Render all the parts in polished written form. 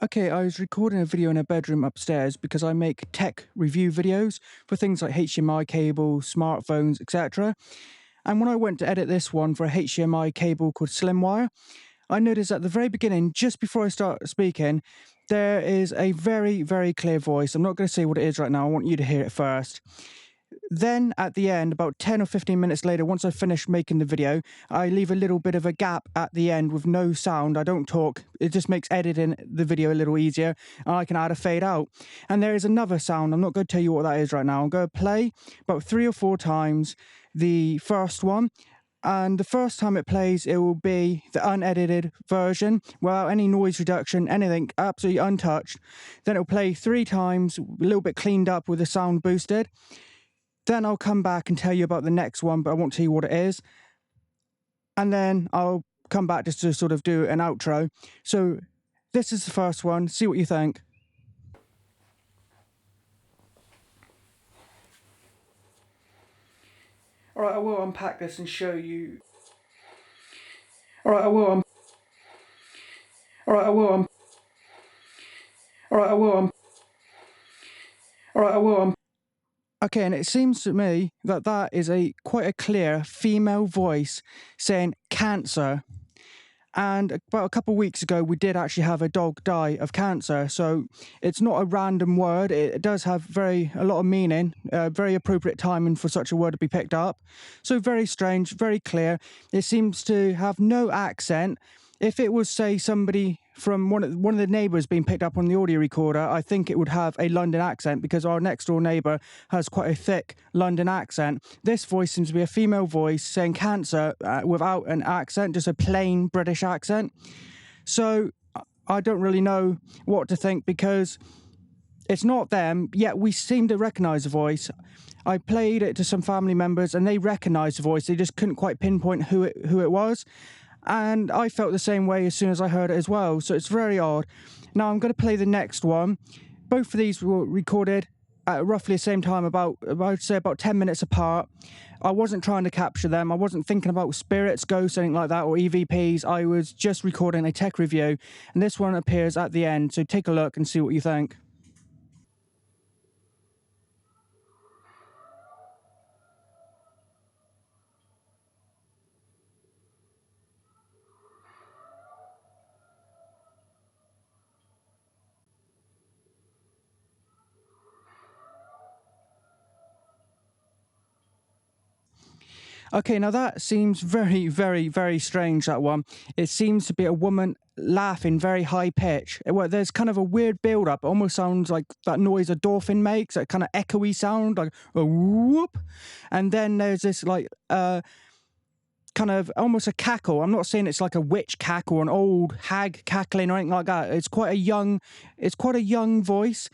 Okay, I was recording a video in a bedroom upstairs because I make tech review videos for things like HDMI cables, smartphones, etc. And when I went to edit this one for a HDMI cable called Slimwire, I noticed at the very beginning, just before I start speaking, there is a very, very clear voice. I'm not going to say what it is right now. I want you to hear it first. Then at the end, about 10 or 15 minutes later, once I finish making the video, I leave a little bit of a gap at the end with no sound. I don't talk. It just makes editing the video a little easier. And I can add a fade out. And there is another sound. I'm not going to tell you what that is right now. I'm going to play about 3 or 4 times the first one. And the first time it plays, it will be the unedited version without any noise reduction, anything, absolutely untouched. Then it'll play 3 times, a little bit cleaned up with the sound boosted. Then I'll come back and tell you about the next one, but I won't tell you what it is. And then I'll come back just to sort of do an outro. So this is the first one. See what you think. All right, I will unpack this and show you. All right, I will. All right, I will. All right, I will. All right, I will. Okay, and it seems to me that that is quite a clear female voice saying cancer. And about a couple of weeks ago, we did actually have a dog die of cancer. So it's not a random word. It does have a lot of meaning, very appropriate timing for such a word to be picked up. So very strange, very clear. It seems to have no accent. If it was, say, somebody from one of the neighbours being picked up on the audio recorder, I think it would have a London accent because our next door neighbour has quite a thick London accent. This voice seems to be a female voice saying cancer without an accent, just a plain British accent. So I don't really know what to think because it's not them, yet we seem to recognise the voice. I played it to some family members and they recognised the voice. They just couldn't quite pinpoint who it was. And I felt the same way as soon as I heard it as well. So it's very odd. Now I'm going to play the next one. Both of these were recorded at roughly the same time, I'd say about 10 minutes apart. I wasn't trying to capture them. I wasn't thinking about spirits, ghosts, anything like that, or EVPs. I was just recording a tech review. And this one appears at the end. So take a look and see what you think. Okay, now that seems very, very, very strange, that one. It seems to be a woman laughing very high pitch. Well, there's kind of a weird build-up. It almost sounds like that noise a dolphin makes, that kind of echoey sound, like a whoop. And then there's this like kind of almost a cackle. I'm not saying it's like a witch cackle or an old hag cackling or anything like that. It's quite a young voice,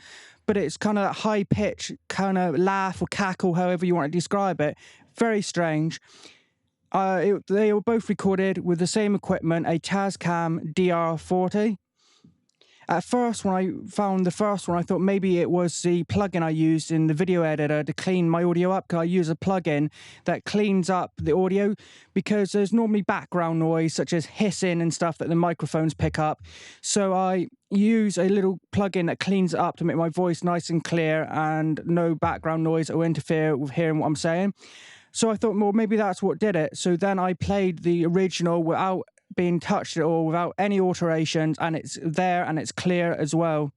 but it's kind of high pitch, kind of laugh or cackle, however you want to describe it. Very strange. They were both recorded with the same equipment, a Tascam DR40. At first, when I found the first one, I thought maybe it was the plugin I used in the video editor to clean my audio up, because I use a plugin that cleans up the audio, because there's normally background noise such as hissing and stuff that the microphones pick up. So I use a little plugin that cleans it up to make my voice nice and clear and no background noise that will interfere with hearing what I'm saying. So I thought, well, maybe that's what did it. So then I played the original without being touched at all, without any alterations, and it's there and it's clear as well.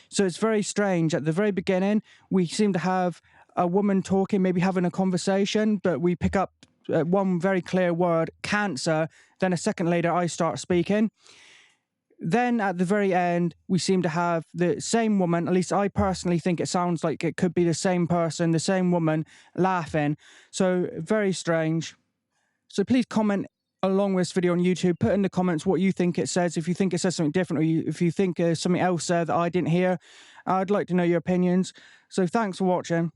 So it's very strange. At the very beginning, we seem to have a woman talking, maybe having a conversation, but we pick up one very clear word, cancer. Then a second later, I start speaking. Then at the very end, we seem to have the same woman, at least I personally think it sounds like it could be the same person, the same woman laughing. So very strange. So please comment along with this video on YouTube. Put in the comments what you think it says. If you think it says something different, or if you think there's something else there that I didn't hear, I'd like to know your opinions. So thanks for watching.